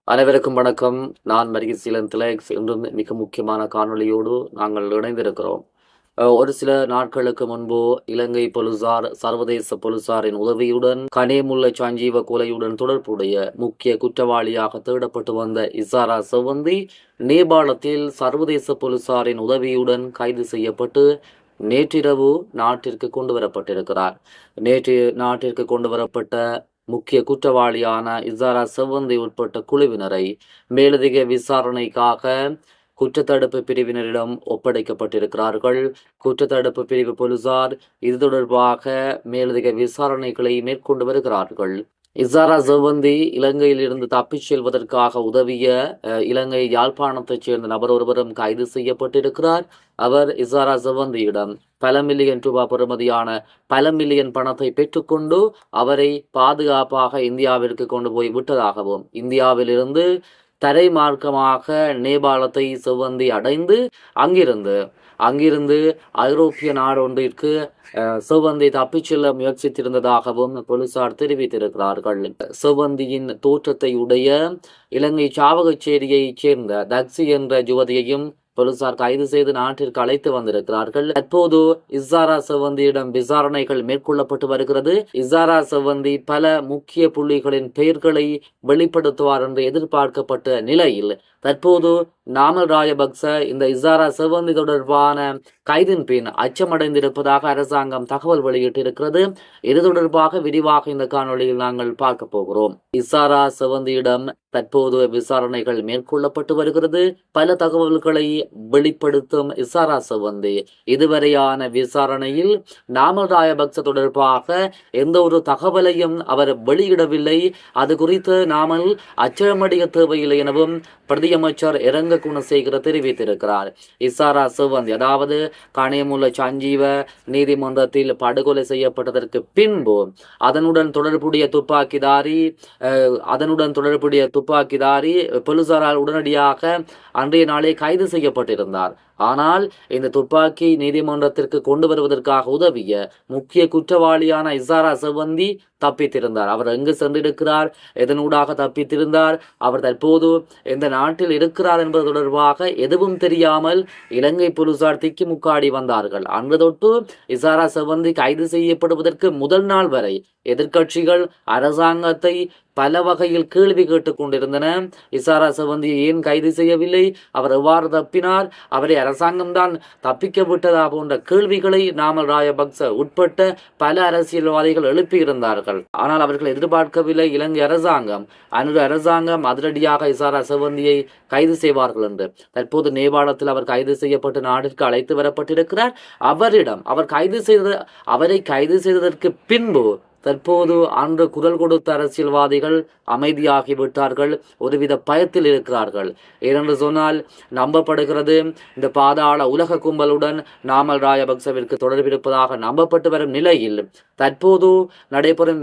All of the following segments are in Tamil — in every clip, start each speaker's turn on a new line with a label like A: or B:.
A: அனைவருக்கும் வணக்கம். நான் மரிகசீலன் திலக்ஸ். இன்றும் மிக முக்கியமான காணொளியோடு நாங்கள் இணைந்திருக்கிறோம். ஒரு சில நாட்களுக்கு முன்பு இலங்கை போலீசார் சர்வதேச போலீசாரின் உதவியுடன் கனேமுல்ல சஞ்சீவ கொலையுடன் தொடர்புடைய முக்கிய குற்றவாளியாக தேடப்பட்டு வந்த இசாரா செவ்வந்தி நேபாளத்தில் சர்வதேச போலீசாரின் உதவியுடன் கைது செய்யப்பட்டு நேற்றிரவு நாட்டிற்கு கொண்டு வரப்பட்டிருக்கிறார். நேற்று நாட்டிற்கு கொண்டு வரப்பட்ட முக்கிய குற்றவாளியான இசாரா செவ்வந்தி உட்பட்ட குழுவினரை மேலதிக விசாரணைக்காக குற்றத்தடுப்பு பிரிவினரிடம் ஒப்படைக்கப்பட்டிருக்கிறார்கள். குற்றத்தடுப்பு பிரிவு போலீசார் இது தொடர்பாக மேலதிக விசாரணைகளை மேற்கொண்டு வருகிறார்கள். இசாரா செவ்வந்தி இலங்கையில் இருந்து தப்பிச் செல்வதற்காக உதவிய இலங்கை யாழ்ப்பாணத்தைச் சேர்ந்த நபர் ஒருவரும் கைது செய்யப்பட்டிருக்கிறார். அவர் இசாரா செவ்வந்தியிடம் பல மில்லியன் ரூபாய் பெறுமதியான பல மில்லியன் பணத்தை பெற்றுக்கொண்டு அவரை பாதுகாப்பாக இந்தியாவிற்கு கொண்டு போய் விட்டதாகவும், இந்தியாவிலிருந்து தரை மார்க்கமாக நேபாளத்தை செவ்வந்தி அடைந்து அங்கிருந்து ஐரோப்பிய நாடொன்றிற்கு செவ்வந்தி தப்பிச் செல்ல முயற்சித்திருந்ததாகவும் போலீசார் தெரிவித்திருக்கிறார்கள். செவ்வந்தியின் தோற்றத்தை உடைய இலங்கை சாவகச்சேரியைச் சேர்ந்த தக்சி என்ற யுவதியையும் போலீசார் கைது செய்து நாட்டிற்கு அழைத்து வந்திருக்கிறார்கள். தற்போது இசாரா செவ்வந்தியிடம் விசாரணைகள் மேற்கொள்ளப்பட்டு வருகிறது. இசாரா செவ்வந்தி பல முக்கிய புள்ளிகளின் பெயர்களை வெளிப்படுத்துவார் என்று எதிர்பார்க்கப்பட்ட நிலையில் தற்போது நாமல் ராயபக்ச இந்த இசாரா செவ்வந்தி தொடர்பான கைதின் பின் அச்சமடைந்திருப்பதாக அரசாங்கம் தகவல் வெளியிட்டிருக்கிறது. இது தொடர்பாக விரிவாக இந்த காணொளியில் நாங்கள் பார்க்க போகிறோம். இசாரா செவ்வந்தியிடம் தற்போது விசாரணைகள் மேற்கொள்ளப்பட்டு வருகிறது. பல தகவல்களை வெளிப்படுத்தும் இசாரா செவ்வந்தி இதுவரையான விசாரணையில் நாமல் ராயபக்ச தொடர்பாக எந்த ஒரு தகவலையும் அவர் வெளியிடவில்லை. அது குறித்து நாமல் அச்சமடைய தேவையில்லை எனவும் பிரதியமைச்சர் இரங்க குணசேகர தெரிவித்திருக்கிறார். இசாரா செவ்வந்தி அதாவது கனேமுல்ல சஞ்சீவ நீதிமன்றத்தில் படுகொலை செய்யப்பட்டதற்கு பின்பு அதனுடன் தொடர்புடைய துப்பாக்கிதாரி போலீசாரால் உடனடியாக அன்றைய நாளே கைது செய்யப்பட்டிருந்தார். ஆனால் இந்த துப்பாக்கி நீதிமன்றத்திற்கு கொண்டு வருவதற்காக உதவிய முக்கிய குற்றவாளியான இசாரா செவ்வந்தி தப்பித்திருந்தார். அவர் எங்கு சென்றிருக்கிறார், எதனூடாக தப்பித்திருந்தார், அவர் தற்போது எந்த நாட்டில் இருக்கிறார் என்பது தொடர்பாக எதுவும் தெரியாமல் இலங்கை போலீசார் திக்கி முக்காடி வந்தார்கள். அன்று தொட்டு இசாரா செவ்வந்தி கைது செய்யப்படுவதற்கு முதல் நாள் வரை எதிர்க்கட்சிகள் அரசாங்கத்தை பல வகையில் கேள்வி கேட்டுக் கொண்டிருந்தன. இசாரா செவ்வந்தியை ஏன் கைது செய்யவில்லை, அவர் எவ்வாறு தப்பினார், அவரை அரசாங்கம்தான் தப்பிக்க விட்டதா போன்ற கேள்விகளை நாமல் ராயபக்ச உட்பட்ட பல அரசியல்வாதிகள் எழுப்பியிருந்தார்கள். ஆனால் அவர்கள் எதிர்பார்க்கவில்லை இலங்கை அரசாங்கம் அதிரடியாக இசாரா செவ்வந்தியை கைது செய்வார்கள் என்று. தற்போது நேபாளத்தில் அவர் கைது செய்யப்பட்டு நாட்டிற்கு அழைத்து வரப்பட்டிருக்கிறார். அவரை கைது செய்ததற்கு பின்பு தற்போது அன்று குரல் கொடுத்த அரசியல்வாதிகள் அமைதியாகிவிட்டார்கள், ஒருவித பயத்தில் இருக்கிறார்கள். ஏனென்று சொன்னால் நம்பப்படுகிறது இந்த பாதாள உலக கும்பலுடன் நாமல் ராயபக்சவிற்கு தொடர்பிருப்பதாக நம்பப்பட்டு வரும் நிலையில் தற்போது நடைபெறும்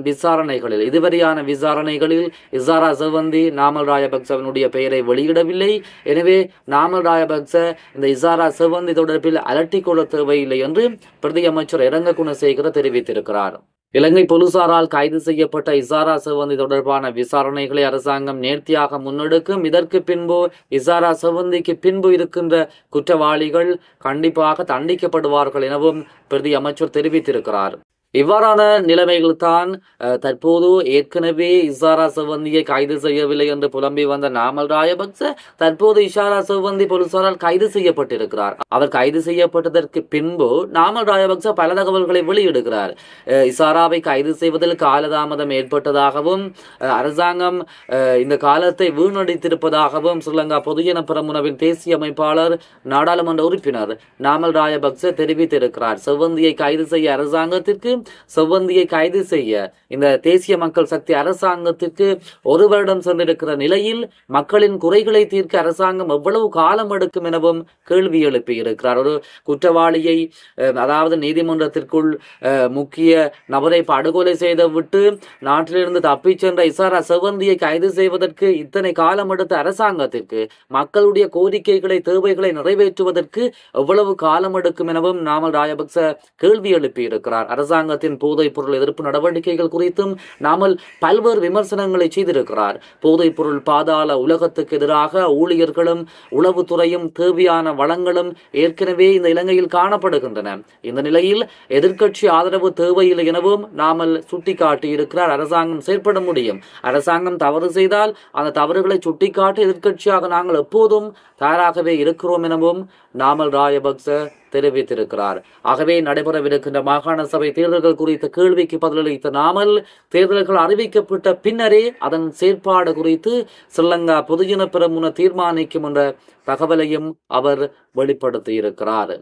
A: இதுவரையான விசாரணைகளில் இசாரா செவ்வந்தி நாமல் ராயபக்சவினுடைய பெயரை வெளியிடவில்லை. எனவே நாமல் ராயபக்ச இந்த இசாரா செவ்வந்தி தொடர்பில் அலட்டிக்கொள்ள தேவையில்லை என்று பிரதியமைச்சர் இரங்க குணசேகர தெரிவித்திருக்கிறார். இலங்கை போலீசாரால் கைது செய்யப்பட்ட இசாரா செவ்வந்தி தொடர்பான விசாரணைகளை அரசாங்கம் நேர்த்தியாக முன்னெடுக்கும். இதற்கு பின்பு இசாரா செவ்வந்திக்கு பின்பு இருக்கின்ற குற்றவாளிகள் கண்டிப்பாக தண்டிக்கப்படுவார்கள் எனவும் பிரதி அமைச்சர் தெரிவித்திருக்கிறார். இவ்வாறான நிலைமைகள் தான் தற்போது ஏற்கனவே இசாரா செவ்வந்தியை கைது செய்யவில்லை என்று புலம்பி வந்த நாமல் ராயபக்ச தற்போது இசாரா செவ்வந்தி போலீசாரால் கைது செய்யப்பட்டிருக்கிறார். அவர் கைது செய்யப்பட்டதற்கு பின்பு நாமல் ராயபக்ச பல தகவல்களை வெளியிடுகிறார். இசாராவை கைது செய்வதில் காலதாமதம் ஏற்பட்டதாகவும் அரசாங்கம் இந்த காலத்தை வீணடித்திருப்பதாகவும் ஸ்ரீலங்கா பொதுஜன பெரமுனவின் தேசிய அமைப்பாளர் நாடாளுமன்ற உறுப்பினர் நாமல் ராயபக்ச தெரிவித்திருக்கிறார். செவ்வந்தியை கைது செய்ய அரசாங்கத்திற்கு செவ்வந்தியை கைது செய்ய இந்த தேசிய மக்கள் சக்தி அரசாங்கத்திற்கு ஒரு வருடம் சென்றிருக்கிற நிலையில் மக்களின் குறைகளை தீர்க்க அரசாங்கம் எவ்வளவு காலம் எடுக்கும் எனவும் கேள்வி எழுப்பி இருக்கிறார். ஒரு குற்றவாளியை அதாவது நீதிமன்றத்திற்குள் முக்கிய நபரை படுகொலை செய்து விட்டு நாட்டிலிருந்து தப்பிச் சென்ற இசாரா செவ்வந்தியை கைது செய்வதற்கு இத்தனை காலம் எடுத்த அரசாங்கத்திற்கு மக்களுடைய கோரிக்கைகளை தேவைகளை நிறைவேற்றுவதற்கு எவ்வளவு காலம் எடுக்கும் எனவும் நாமல் ராயபக்ச கேள்வி எழுப்பி இருக்கிறார். அரசாங்க அரசாங்கத்தின் போதைப் பொருள் எதிர்ப்பு நடவடிக்கைகள் குறித்தும் நாமல் பல்வேறு விமர்சனங்களை செய்திருக்கிறார். போதைப் பொருள் பாதாள உலகத்துக்கு எதிராக ஊழியர்களும் உளவுத்துறையும் தேவையான வளங்களும் ஏற்கனவே இந்த இலங்கையில் காணப்படுகின்றன. இந்த நிலையில் எதிர்க்கட்சி ஆதரவு தேவையில்லை எனவும் நாமல் சுட்டிக்காட்டியிருக்கிறார். அரசாங்கம் செயற்பட முடியும். அரசாங்கம் தவறு செய்தால் அந்த தவறுகளை சுட்டிக்காட்டி எதிர்க்கட்சியாக நாங்கள் எப்போதும் தயாராகவே இருக்கிறோம் எனவும் நாமல் ராஜபக்ச தெரிவித்திருக்கிறார். ஆகவே நடைபெறவிருக்கின்ற மாகாண சபை தேர்தல்கள் குறித்த கேள்விக்கு பதிலளித்த நாமல், தேர்தல்கள் அறிவிக்கப்பட்ட பின்னரே அதன் செயற்பாடு குறித்து ஸ்ரீலங்கா பொதுஜன பெரமுன தீர்மானிக்கும் என்ற தகவலையும் அவர் வெளிப்படுத்தியிருக்கிறார்.